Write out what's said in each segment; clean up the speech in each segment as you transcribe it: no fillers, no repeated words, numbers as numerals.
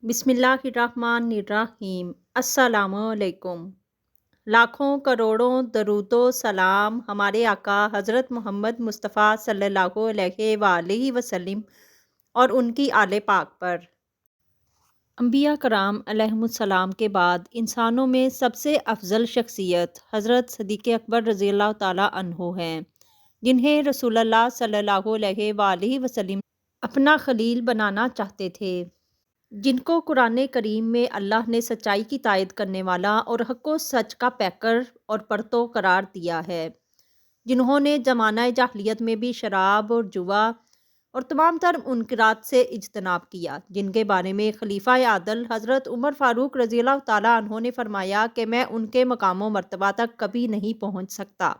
बिस्मिल्लाहिर्रहमानिर्रहीम। अस्सलामुअलैकुम। लाखों करोड़ों दरूदो सलाम हमारे आका हज़रत मोहम्मद मुस्तफ़ा सल्लल्लाहु अलैहि वसल्लम और उनकी आले पाक पर। अंबिया कराम अलैहिमुस्सलाम के बाद इंसानों में सबसे अफजल शख्सियत हज़रत सिद्दीक़ अकबर रज़ियल्लाहु ताला अन्हो हैं, जिन्हें रसूलुल्लाह सल्लल्लाहु अलैहि वसल्लम अपना खलील बनाना चाहते थे, जिनको कुरान करीम में अल्लाह ने सच्चाई की तायद करने वाला और हक़ व सच का पैकर और परतो करार दिया है, जिन्होंने ज़माना जाहिलियत में भी शराब और जुआ और तमाम तर मुनकरात से इज्तनाब किया, जिनके बारे में खलीफा आदल हज़रत उमर फ़ारूक रज़ियल्लाहु ताला अन्हो ने फरमाया कि मैं उनके मकाम मर्तबा तक कभी नहीं पहुँच सकता।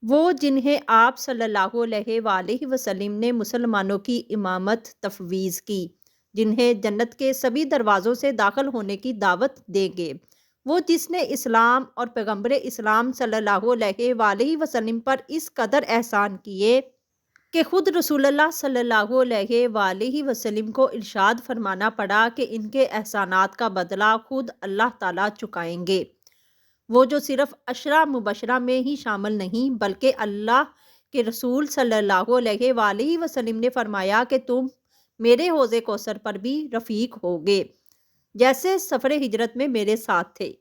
वो जिन्हें आप सल्लल्लाहु अलैहि वसल्लम ने मुसलमानों की इमामत तफवीज़ की, जिन्हें जन्नत के सभी दरवाज़ों से दाखिल होने की दावत देंगे, वो जिसने इस्लाम और पैगम्बर इस्लाम सल्लल्लाहु अलैहि वसल्लम पर इस कदर एहसान किए कि खुद रसूलुल्लाह सल्लल्लाहु अलैहि वसल्लम को इरशाद फरमाना पड़ा कि इनके एहसानात का बदला खुद अल्लाह ताला चुकाएंगे। वो जो सिर्फ अशरा मुबशरा में ही शामिल नहीं बल्कि अल्लाह के रसूल सल्लल्लाहु अलैहि वसल्लम ने फरमाया कि तुम मेरे हौज़े कौसर पर भी रफ़ीक होगे, जैसे सफ़र हिजरत में मेरे साथ थे।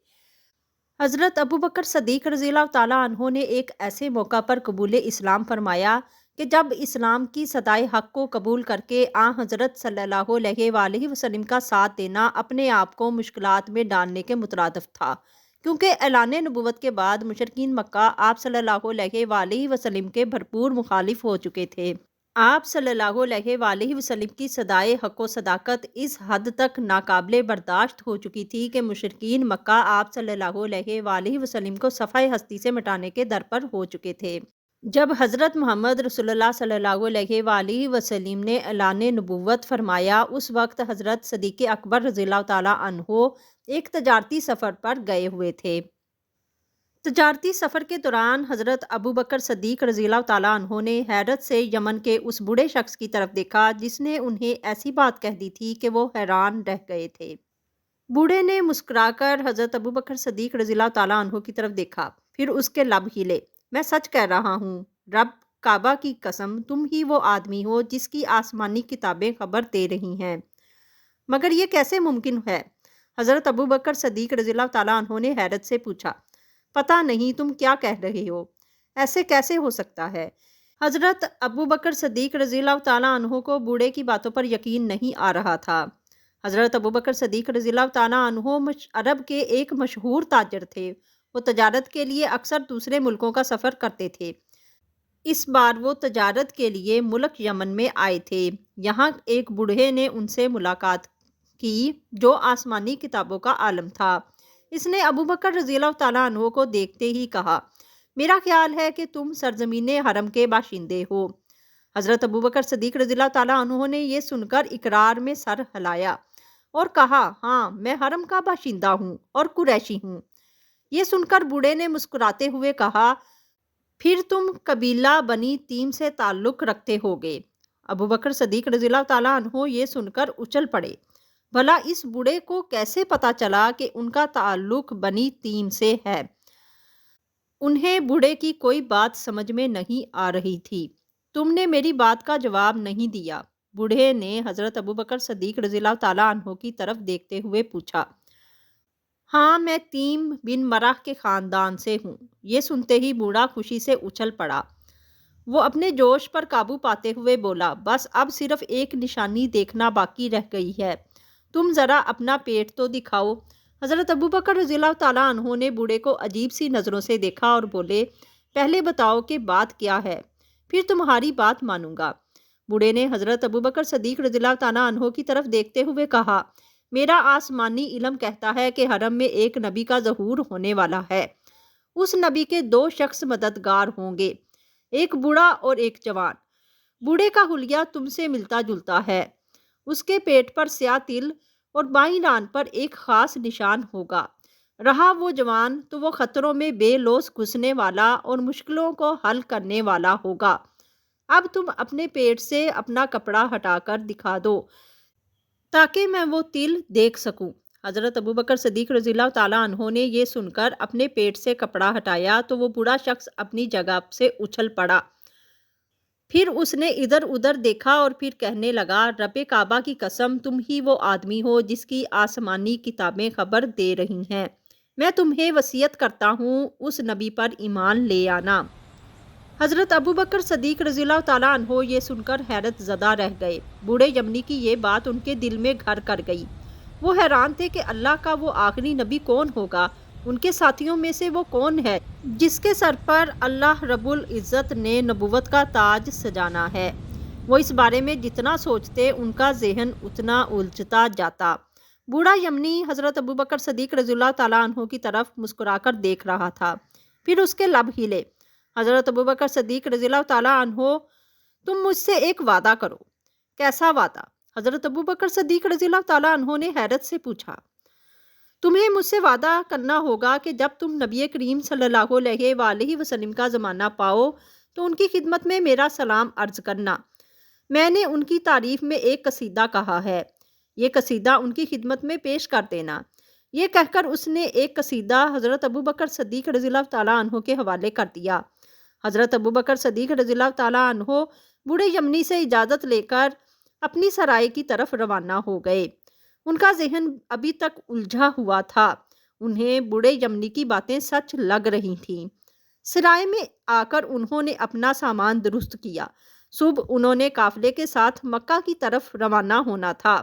हज़रत अबू बकर सदीक़ रज़ियल्लाहु ताला अन्हो ने एक ऐसे मौका पर कबूल इस्लाम फरमाया कि जब इस्लाम की सदाए हक़ को कबूल करके हज़रत सल्लल्लाहु अलैहि वसल्लम का साथ देना अपने आप को मुश्किलात में डालने के मुतरादिफ था, क्योंकि ऐलान नबूवत के बाद मुशरिकीन मक्का आप सल्लल्लाहु अलैहि वसल्लम के भरपूर मुखालिफ हो चुके थे। आप सल्लल्लाहु अलैहि वसल्लम की सदाए हक़ व सदाकत इस हद तक नाकाबिले बर्दाश्त हो चुकी थी कि मुशरिकीन मक्का आप सल्लल्लाहु अलैहि वसल्लम को सफ़ाए हस्ती से मिटाने के दर पर हो चुके थे। जब हज़रत मोहम्मद रसूलुल्लाह सल्लल्लाहु अलैहि वसल्लम ने ऐलान नबूवत फरमाया, उस वक्त हज़रत सिद्दीक़ अकबर रज़ियल्लाहु ताला अन्हो एक तजारती सफ़र पर गए हुए थे। तजारती सफ़र के दौरान हज़रत अबू बकर सदीक़ रज़ियल्लाहु ताला अन्हो ने हैरत से यमन के उस बूढ़े शख्स की तरफ देखा जिसने उन्हें ऐसी बात कह दी थी कि वो हैरान रह गए थे। बूढ़े ने मुस्कुराकर हज़रत अबू बकर सदीक़ रज़ियल्लाहु ताला अन्हो की तरफ देखा, फिर उसके लब हिले। मैं सच कह रहा हूँ, रब काबा की कसम, तुम ही वो आदमी हो जिसकी आसमानी किताबें खबर दे रही हैं। मगर ये कैसे मुमकिन है? हज़रत अबू बकर सदीक़ रज़ियल्लाहु ताला अन्हो ने हैरत से पूछा। पता नहीं तुम क्या कह रहे हो, ऐसे कैसे हो सकता है? हज़रत अबू बकर सदीक़ रज़ियल्लाहु ताला अन्हो को बूढ़े की बातों पर यकीन नहीं आ रहा था। हज़रत अबू बकर सदीक़ रज़ियल्लाहु ताला अन्हो अरब के एक मशहूर ताजर थे। वो तजारत के लिए अक्सर दूसरे मुल्कों का सफ़र करते थे। इस बार वो तजारत के लिए मुल्क यमन में आए थे। यहाँ एक बूढ़े ने उनसे मुलाकात की जो आसमानी किताबों का आलम था। इसने अबू बकर रज़ियल्लाहु ताला अन्हो को देखते ही कहा, मेरा ख्याल है कि तुम सरजमीन हरम के बाशिंदे हो। हज़रत अबू बकर सदीक़ रज़ियल्लाहु ताला अन्हो ने यह सुनकर इकरार में सर हिलाया और कहा, हाँ, मैं हरम का बाशिंदा हूँ और कुरैशी हूँ। ये सुनकर बूढ़े ने मुस्कुराते हुए कहा, फिर तुम कबीला बनी तीम से ताल्लुक़ रखते होगे। अबू बकर सदीक़ रज़ियल्लाहु ताला अन्हो ये सुनकर उछल पड़े। भला इस बूढ़े को कैसे पता चला कि उनका ताल्लुक बनी तीम से है? उन्हें बूढ़े की कोई बात समझ में नहीं आ रही थी। तुमने मेरी बात का जवाब नहीं दिया, बूढ़े ने हज़रत अबू बकर सदीक़ रज़ियल्लाहु ताला अन्हो की तरफ देखते हुए पूछा। हाँ, मैं तीम बिन मराह के ख़ानदान से हूँ। ये सुनते ही बूढ़ा खुशी से उछल पड़ा। वो अपने जोश पर काबू पाते हुए बोला, बस अब सिर्फ एक निशानी देखना बाकी रह गई है। तुम ज़रा अपना पेट तो दिखाओ। हज़रत अबू बकर रज़ियल्लाहु ताला अन्हो ने बूढ़े को अजीब सी नज़रों से देखा और बोले, पहले बताओ कि बात क्या है, फिर तुम्हारी बात मानूंगा। बूढ़े ने हज़रत अबू बकर सदीक़ रज़ियल्लाहु ताला अन्हो की तरफ देखते हुए कहा, मेरा आसमानी इल्म कहता है कि हरम में एक नबी का ज़हूर होने वाला है। उस नबी के दो शख्स मददगार होंगे, एक बूढ़ा और एक जवान। बूढ़े का हुलिया तुमसे मिलता जुलता है। उसके पेट पर स्याह तिल और बाईं रान पर एक खास निशान होगा। रहा वो जवान तो वो खतरों में बेलौस घुसने वाला और मुश्किलों को हल करने वाला होगा। अब तुम अपने पेट से अपना कपड़ा हटाकर दिखा दो। ताकि मैं वो तिल देख सकूं। हजरत अबू बकर सदीक रज़ी अल्लाह ताला अन्हो ने ये सुनकर अपने पेट से कपड़ा हटाया तो वो बूढ़ा शख्स अपनी जगह से उछल पड़ा। फिर उसने इधर उधर देखा और फिर कहने लगा, रब्बे काबा की कसम, तुम ही वो आदमी हो जिसकी आसमानी किताबें खबर दे रही हैं। मैं तुम्हें वसीयत करता हूँ, उस नबी पर ईमान ले आना। हजरत अबू बकर सदीक रज़ी अल्लाह ताला अन्हो ये सुनकर हैरत ज़दा रह गए। बूढ़े यमनी की ये बात उनके दिल में घर कर गई। वो हैरान थे कि अल्लाह का वो आखिरी नबी कौन होगा, उनके साथियों में से वो कौन है जिसके सर पर अल्लाह रब्बुल इज़्ज़त ने नबुवत का ताज सजाना है। वो इस बारे में जितना सोचते उनका जहन उतना उलझता जाता। बूढ़ा यमनी हज़रत अबू बकर सदीक रज़ियल्लाहु ताला अन्हु की तरफ मुस्कुराकर देख रहा था। फिर उसके लब हिले। हज़रत अबू बकर सदीक रज़ियल्लाहु ताला अन्हु, तुम मुझसे एक वादा करो। कैसा वादा? हज़रत अबू बकर सदीक रज़ियल्लाहु ताला अन्हु ने हैरत से पूछा। तुम्हें मुझसे वादा करना होगा कि जब तुम नबी करीम सल्लल्लाहु अलैहि वसल्लम का ज़माना पाओ तो उनकी खिदमत में मेरा सलाम अर्ज़ करना। मैंने उनकी तारीफ़ में एक कसीदा कहा है, ये कसीदा उनकी खिदमत में पेश कर देना। ये कहकर उसने एक कसीदा हज़रत अबू बकर सदीक रज़ियल्लाहु ताला अन्हु के हवाले कर दिया। हज़रत अबू बकर सदीक रज़ियल्लाहु ताला अन्हु बूढ़े यमनी से इजाज़त लेकर अपनी सराय की तरफ रवाना हो गए। उनका ज़हन अभी तक उलझा हुआ था। उन्हें बूढ़े यमनी की बातें सच लग रही थीं। सराय में आकर उन्होंने अपना सामान दुरुस्त किया। सुबह उन्होंने काफिले के साथ मक्का की तरफ रवाना होना था।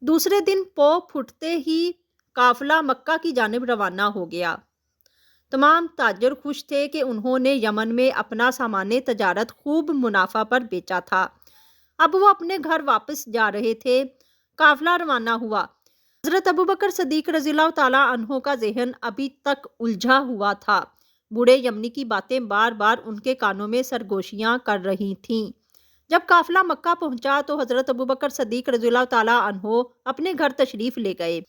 दूसरे दिन पौ फुटते ही काफिला मक्का की जानिब रवाना हो गया। तमाम ताजर खुश थे कि उन्होंने यमन में अपना सामान तजारत खूब मुनाफा पर बेचा था। अब वो अपने घर वापस जा रहे थे। काफिला रवाना हुआ। हज़रत अबू बकर सदीक रज़ियल्लाहु ताला अन्हु का ज़हन अभी तक उलझा हुआ था। बूढ़े यमनी की बातें बार बार उनके कानों में सरगोशियां कर रही थीं। जब काफिला मक्का पहुंचा तो हज़रत अबू बकर सदीक रज़ियल्लाहु ताला अन्हु अपने घर तशरीफ़ ले गए।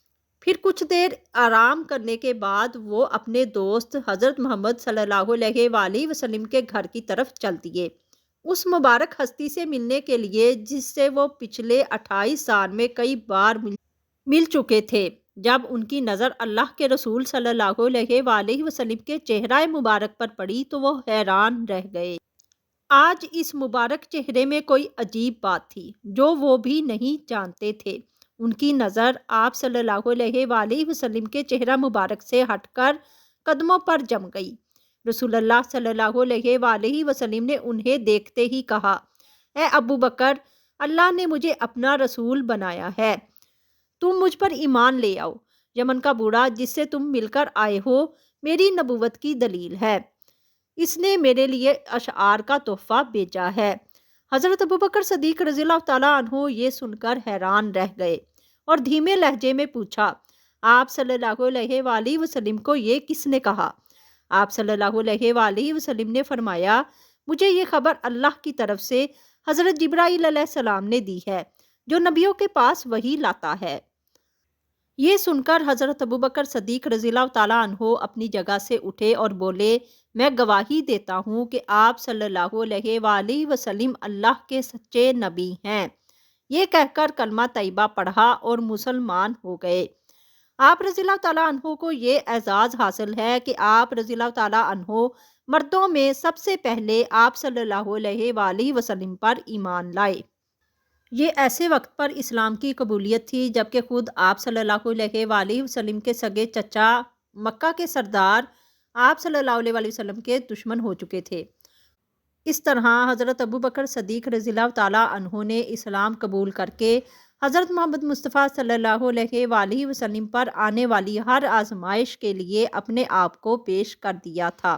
फिर कुछ देर आराम करने के बाद वो अपने दोस्त हज़रत मोहम्मद सल्लल्लाहु अलैहि वसल्लम के घर की तरफ चल दिए। उस मुबारक हस्ती से मिलने के लिए जिससे वो पिछले 28 साल में कई बार मिल चुके थे। जब उनकी नज़र अल्लाह के रसूल सल्लल्लाहु अलैहि वसल्लम के चेहरा मुबारक पर पड़ी तो वो हैरान रह गए। आज इस मुबारक चेहरे में कोई अजीब बात थी जो वो भी नहीं जानते थे। उनकी नज़र आप सल्लल्लाहु अलैहि वसल्लम के चेहरा मुबारक से हटकर कदमों पर जम गई। रसूलुल्लाह सल्लल्लाहु अलैहि वसल्लम ने उन्हें देखते ही कहा, ए अबू बकर, अल्लाह ने मुझे अपना रसूल बनाया है, तुम मुझ पर ईमान ले आओ। यमन का बूढ़ा जिससे तुम मिलकर आए हो मेरी नबूवत की दलील है। इसने मेरे लिए अशआर का तोहफा भेजा है। हज़रत अबू बकर सदीक रज़ियल्लाहु ताला अन्हु ये सुनकर हैरान रह गए और धीमे लहजे में पूछा, आप सल्लल्लाहु अलैहि वसल्लम को ये किसने कहा? आप सल्लल्लाहु अलैहि वसल्लम ने फरमाया, मुझे ये खबर अल्लाह की तरफ से हज़रत जिब्राईल अलैहिस्सलाम ने दी है जो नबियों के पास वही लाता है। ये सुनकर हज़रत अबू बकर सदीक रज़ियल्लाहु ताला अन्हु अपनी जगह से उठे और बोले, मैं गवाही देता हूँ कि आप सल्लल्लाहु अलैहि वसल्लम अल्लाह के सच्चे नबी हैं। ये कहकर कलमा तैयबा पढ़ा और मुसलमान हो गए। आप रज़ियल्लाहु ताला अन्हु को ये एजाज़ हासिल है कि आप रज़ियल्लाहु ताला अन्हु मर्दों में सबसे पहले आप सल्लल्लाहु अलैहि वसल्लम पर ईमान लाए। ये ऐसे वक्त पर इस्लाम की कबूलियत थी जबकि खुद आप सल्लल्लाहु अलैहि वसल्लम के सगे चचा मक्का के सरदार आप सल्लल्लाहु अलैहि वसल्लम के दुश्मन हो चुके थे। इस तरह हज़रत अबू बकर सदीक रज़ियल्लाहु ताला अन्हु ने इस्लाम कबूल करके हज़रत मोहम्मद मुस्तफ़ा सल्लल्लाहु अलैहि वसल्लम पर आने वाली हर आजमाइश के लिए अपने आप को पेश कर दिया था।